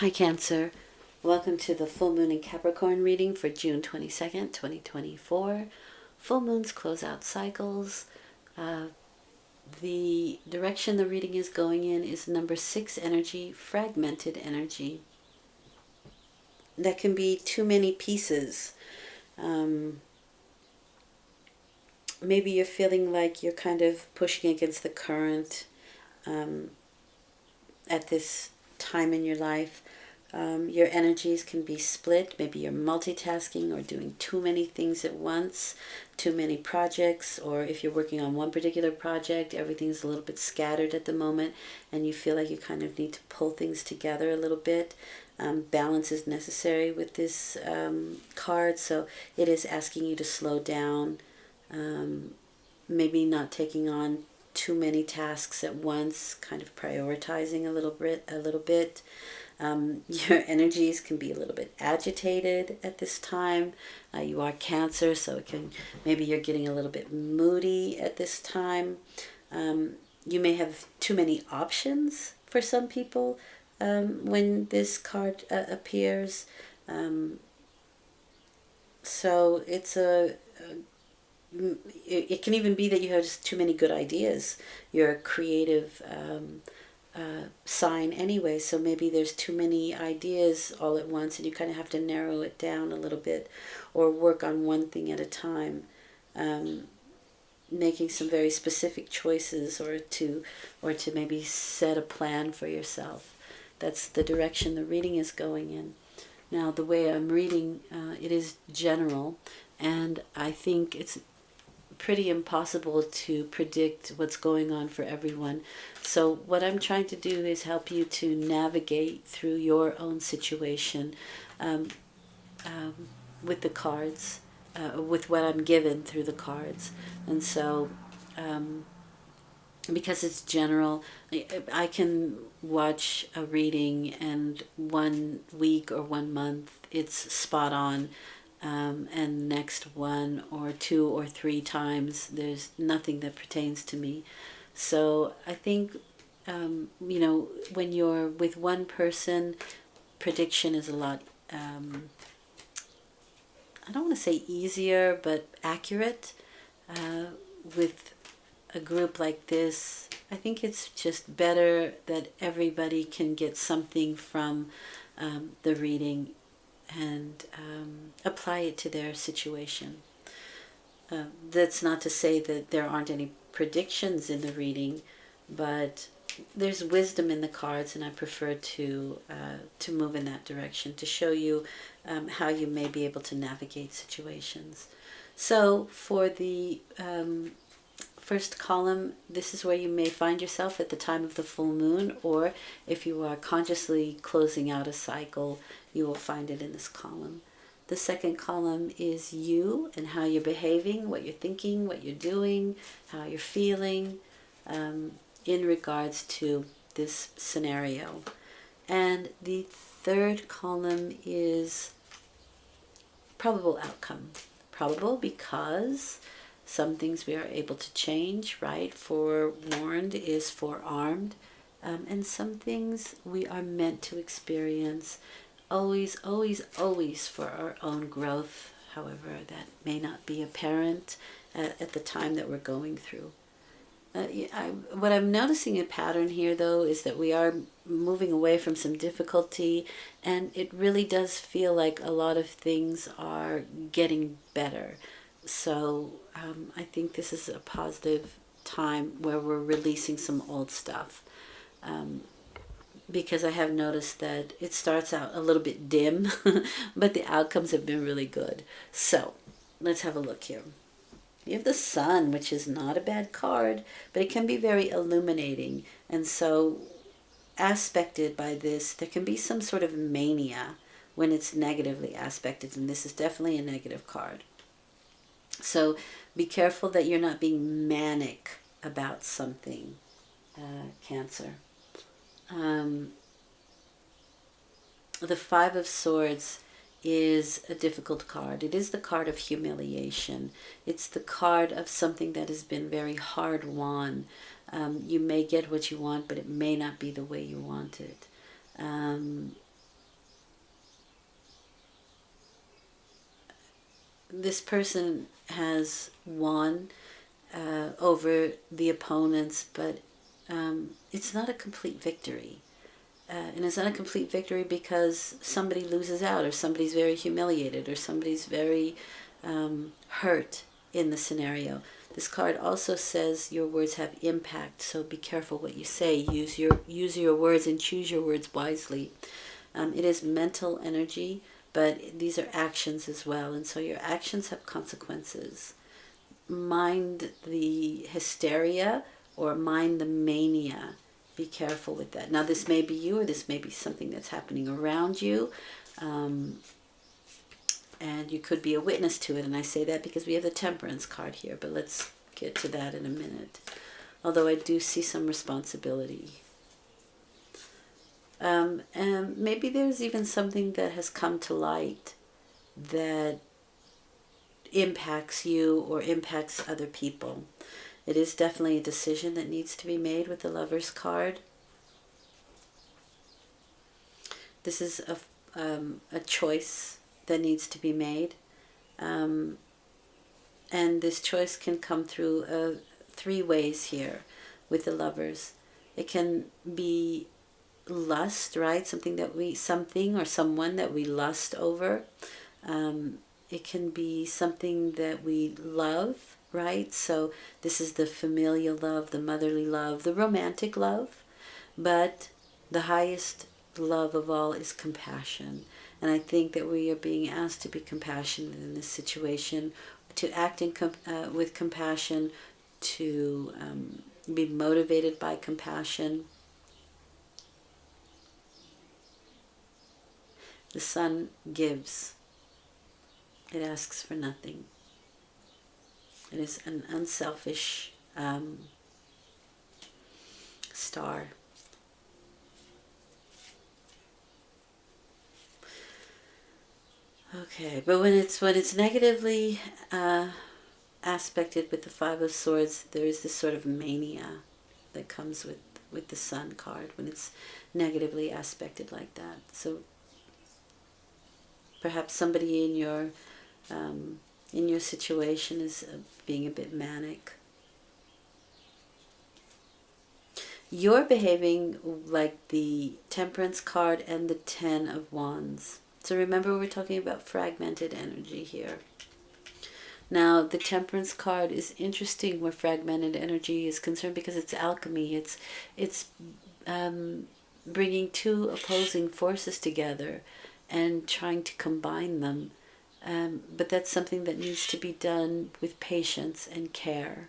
Hi Cancer, welcome to the full moon in Capricorn reading for June 22nd, 2024. Full moons close out cycles. The direction the reading is going in is number 6 energy, fragmented energy. That can be too many pieces. Maybe you're feeling like you're kind of pushing against the current at this time in your life. Your energies can be split. Maybe you're multitasking or doing too many things at once, too many projects, or if you're working on one particular project, everything's a little bit scattered at the moment and you feel like you kind of need to pull things together a little bit. Balance is necessary with this card, so it is asking you to slow down, maybe not taking on too many tasks at once, kind of prioritizing a little bit. Your energies can be a little bit agitated at this time. You are Cancer, so it can, maybe you're getting a little bit moody at this time. You may have too many options for some people when this card appears. So it's it can even be that you have just too many good ideas. You're a creative sign anyway, so maybe there's too many ideas all at once and you kind of have to narrow it down a little bit or work on one thing at a time, making some very specific choices or to maybe set a plan for yourself. That's the direction the reading is going in. Now the way I'm reading, it is general, and I think it's pretty impossible to predict what's going on for everyone. So what I'm trying to do is help you to navigate through your own situation with the cards, with what I'm given through the cards. And so because it's general, I can watch a reading and 1 week or 1 month it's spot on, and next 1 or 2 or 3 times there's nothing that pertains to me. So I think when you're with one person, prediction is a lot I don't want to say easier, but accurate. With a group like this, I think it's just better that everybody can get something from the reading and apply it to their situation. That's not to say that there aren't any predictions in the reading, but there's wisdom in the cards, and I prefer to move in that direction to show you how you may be able to navigate situations. So for the first column, this is where you may find yourself at the time of the full moon, or if you are consciously closing out a cycle, you will find it in this column. The second column is you and how you're behaving, what you're thinking, what you're doing, how you're feeling in regards to this scenario. And the third column is probable outcome. Probable because some things we are able to change, right? Forewarned is forearmed. And some things we are meant to experience. Always, always, always for our own growth. However, that may not be apparent at the time that we're going through. What I'm noticing a pattern here, though, is that we are moving away from some difficulty, and it really does feel like a lot of things are getting better. So I think this is a positive time where we're releasing some old stuff. Because I have noticed that it starts out a little bit dim, but the outcomes have been really good. So let's have a look here. You have the Sun, which is not a bad card, but it can be very illuminating. And so aspected by this, there can be some sort of mania when it's negatively aspected, and this is definitely a negative card. So be careful that you're not being manic about something, Cancer. The Five of Swords is a difficult card. It is the card of humiliation. It's the card of something that has been very hard won. You may get what you want, but it may not be the way you want it. this person has won over the opponents, but it's not a complete victory. And it's not a complete victory because somebody loses out, or somebody's very humiliated, or somebody's very hurt in the scenario. This card also says your words have impact, so be careful what you say. Use your words and choose your words wisely. It is mental energy, but these are actions as well, and so your actions have consequences. Mind the hysteria or mind the mania. Be careful with that. Now, this may be you, or this may be something that's happening around you, and you could be a witness to it. And I say that because we have the Temperance card here, but let's get to that in a minute. Although I do see some responsibility. And maybe there's even something that has come to light that impacts you or impacts other people. It is definitely a decision that needs to be made with the Lover's card. This is a choice that needs to be made. And this choice can come through 3 ways here with the Lovers. It can be lust, right? Something or someone that we lust over. It can be something that we love, right? So this is the familial love, the motherly love, the romantic love. But the highest love of all is compassion. And I think that we are being asked to be compassionate in this situation, to act with compassion, to be motivated by compassion. The sun gives. It asks for nothing. It is an unselfish star. Okay, but when it's negatively aspected with the Five of Swords, there is this sort of mania that comes with the Sun card when it's negatively aspected like that. So perhaps somebody in your situation is being a bit manic. You're behaving like the Temperance card and the Ten of Wands. So remember, we're talking about fragmented energy here. Now, the Temperance card is interesting where fragmented energy is concerned because it's alchemy. It's bringing 2 opposing forces together and trying to combine them. But that's something that needs to be done with patience and care.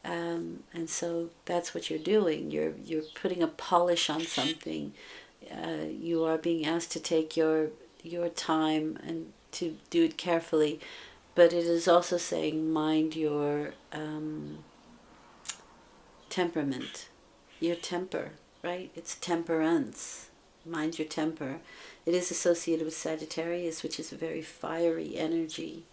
And so that's what you're doing. You're putting a polish on something. You are being asked to take your time and to do it carefully. But it is also saying mind your temperament, your temper, right? It's temperance. Mind your temper. It is associated with Sagittarius, which is a very fiery energy.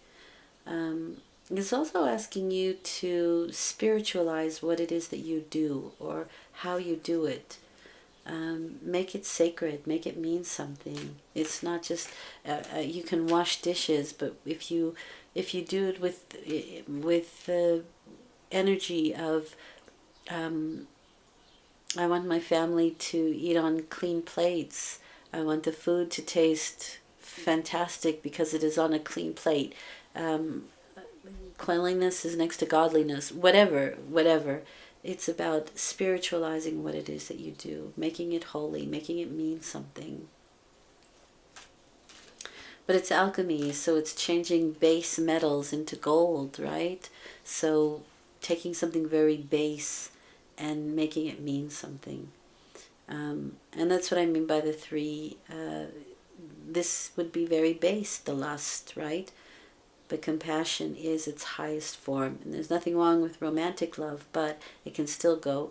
It's also asking you to spiritualize what it is that you do or how you do it. Make it sacred. Make it mean something. It's not just you can wash dishes, but if you do it with the energy of I want my family to eat on clean plates. I want the food to taste fantastic because it is on a clean plate. Cleanliness is next to godliness. Whatever. It's about spiritualizing what it is that you do, making it holy, making it mean something. But it's alchemy, so it's changing base metals into gold, right? So taking something very base and making it mean something. And that's what I mean by the 3. This would be very base, the lust, right? But compassion is its highest form. And there's nothing wrong with romantic love, but it can still go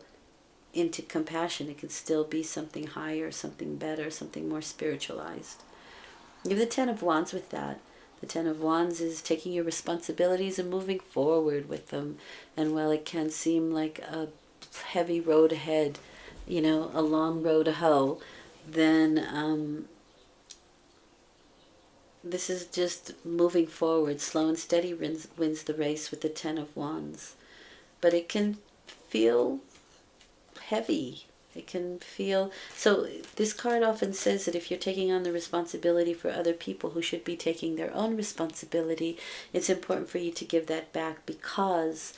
into compassion. It can still be something higher, something better, something more spiritualized. You have the Ten of Wands with that. The Ten of Wands is taking your responsibilities and moving forward with them. And while it can seem like a heavy road ahead, a long road to hoe, then this is just moving forward. Slow and steady wins the race with the Ten of Wands. But it can feel heavy. It can feel... So this card often says that if you're taking on the responsibility for other people who should be taking their own responsibility, it's important for you to give that back, because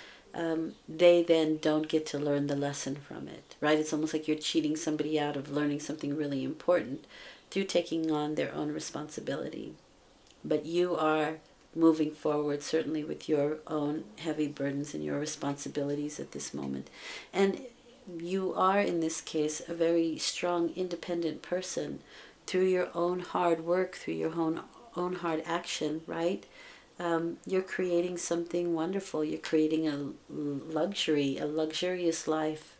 they then don't get to learn the lesson from it, right? It's almost like you're cheating somebody out of learning something really important through taking on their own responsibility. But you are moving forward, certainly with your own heavy burdens and your responsibilities at this moment. And you are, in this case, a very strong, independent person through your own hard work, through your own hard action, right? You're creating something wonderful. You're creating a luxurious life.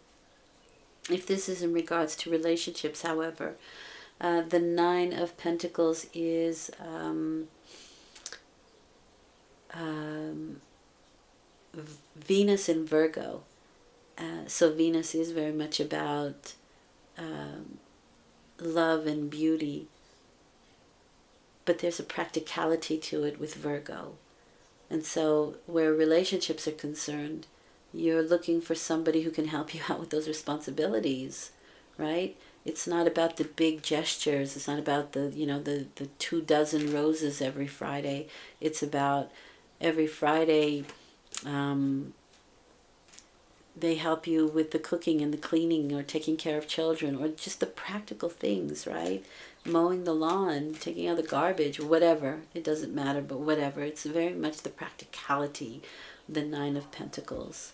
If this is in regards to relationships, however, the Nine of Pentacles is Venus in Virgo. So Venus is very much about love and beauty, but there's a practicality to it with Virgo. And so where relationships are concerned, you're looking for somebody who can help you out with those responsibilities, right? It's not about the big gestures. It's not about the 24 roses every Friday. It's about every Friday they help you with the cooking and the cleaning, or taking care of children, or just the practical things, right? Mowing the lawn, taking out the garbage, whatever. It doesn't matter, but whatever. It's very much the practicality, the Nine of Pentacles.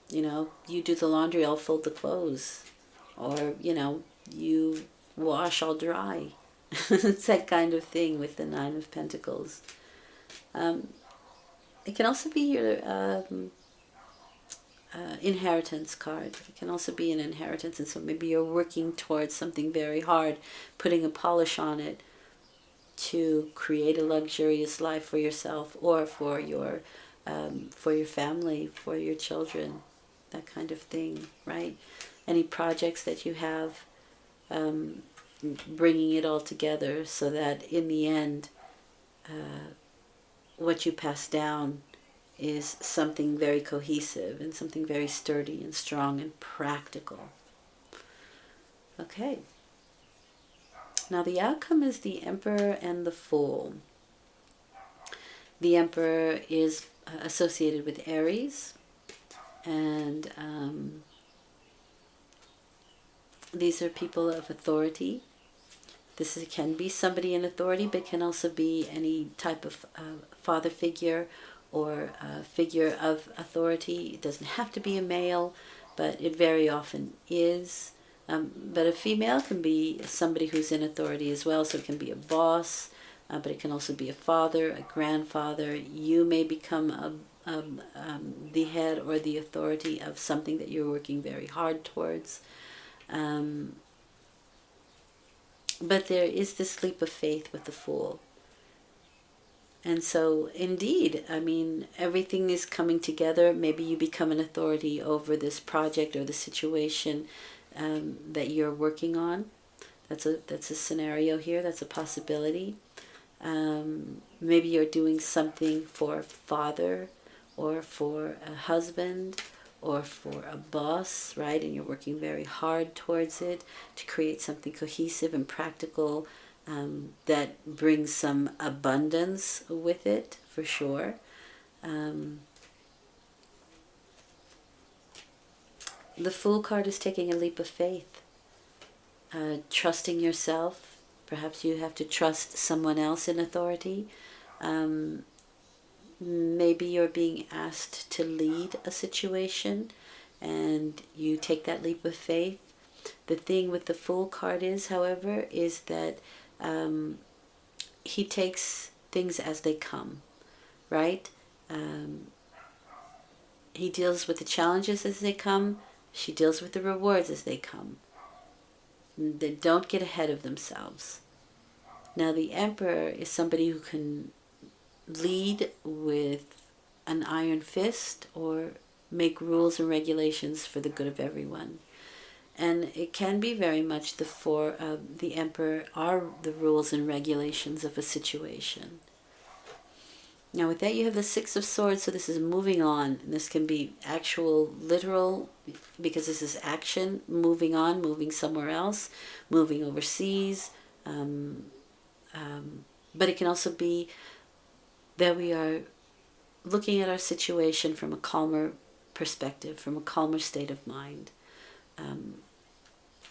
You do the laundry, I'll fold the clothes. Or, you wash, I'll dry. It's that kind of thing with the Nine of Pentacles. It can also be your inheritance card. It can also be an inheritance, and so maybe you're working towards something very hard, putting a polish on it to create a luxurious life for yourself, or for your family, for your children, that kind of thing, right? Any projects that you have, bringing it all together so that in the end, what you pass down is something very cohesive and something very sturdy and strong and practical. Okay. Now the outcome is the Emperor and the Fool. The Emperor is associated with Aries, and these are people of authority. This can be somebody in authority, but can also be any type of father figure or figure of authority. It doesn't have to be a male, but it very often is. But a female can be somebody who's in authority as well. So it can be a boss, but it can also be a father, a grandfather. You may become the head or the authority of something that you're working very hard towards. But there is this leap of faith with the Fool. And so, indeed, everything is coming together. Maybe you become an authority over this project or the situation that you're working on. That's a scenario here. That's a possibility. Maybe you're doing something for a father, or for a husband, or for a boss, right? And you're working very hard towards it to create something cohesive and practical that brings some abundance with it, for sure. The Fool card is taking a leap of faith, trusting yourself. Perhaps you have to trust someone else in authority. Maybe you're being asked to lead a situation, and you take that leap of faith. The thing with the Fool card is, however, is that he takes things as they come, right? He deals with the challenges as they come. She deals with the rewards as they come. They don't get ahead of themselves. Now the Emperor is somebody who can lead with an iron fist, or make rules and regulations for the good of everyone. And it can be very much the Emperor are the rules and regulations of a situation. Now with that you have the Six of Swords, so this is moving on. And this can be actual, literal, because this is action, moving on, moving somewhere else, moving overseas. But it can also be that we are looking at our situation from a calmer perspective, from a calmer state of mind,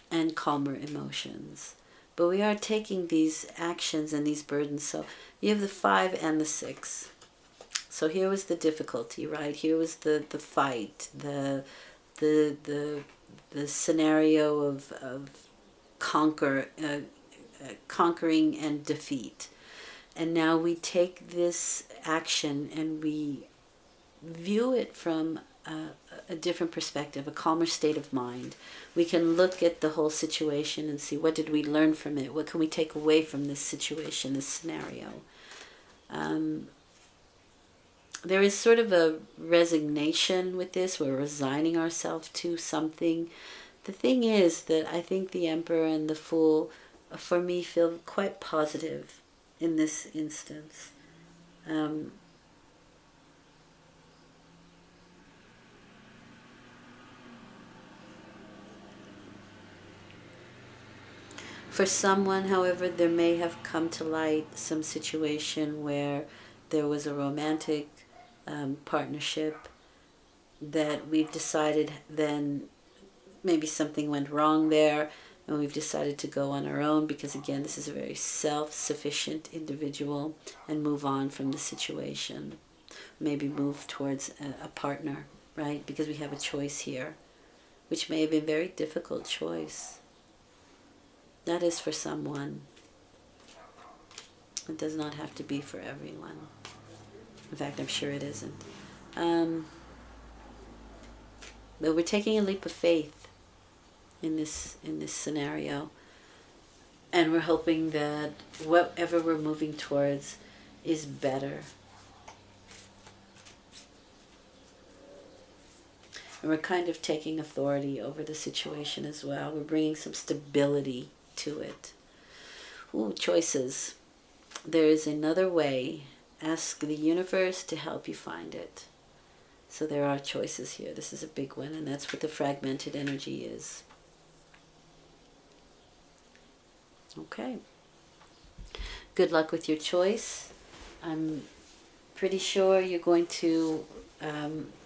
and calmer emotions. But we are taking these actions and these burdens. So you have the 5 and the 6. So here was the difficulty, right? Here was the fight, the scenario of conquering and defeat. And now we take this action and we view it from a different perspective, a calmer state of mind. We can look at the whole situation and see, what did we learn from it? What can we take away from this situation, this scenario? There is sort of a resignation with this. We're resigning ourselves to something. The thing is that I think the Emperor and the Fool, for me, feel quite positive in this instance. For someone, however, there may have come to light some situation where there was a romantic partnership that we've decided then maybe something went wrong there, and we've decided to go on our own because, again, this is a very self-sufficient individual, and move on from the situation. Maybe move towards a partner, right? Because we have a choice here, which may have been a very difficult choice. That is for someone. It does not have to be for everyone. In fact, I'm sure it isn't. But we're taking a leap of faith in this scenario, and we're hoping that whatever we're moving towards is better. And we're kind of taking authority over the situation as well. We're bringing some stability to it. Ooh, choices. There is another way. Ask the universe to help you find it. So there are choices here. This is a big one, and that's what the fragmented energy is. Okay. Good luck with your choice. I'm pretty sure you're going to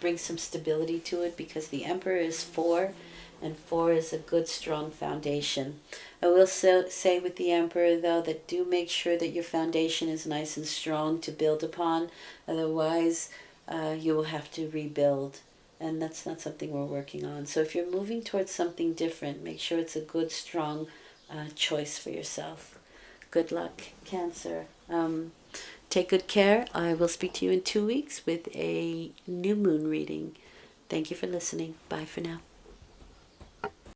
bring some stability to it, because the Emperor is 4, and 4 is a good, strong foundation. I will say with the Emperor, though, that do make sure that your foundation is nice and strong to build upon. Otherwise, you will have to rebuild, and that's not something we're working on. So if you're moving towards something different, make sure it's a good, strong choice for yourself. Good luck, Cancer. Take good care. I will speak to you in 2 weeks with a new moon reading. Thank you for listening. Bye for now.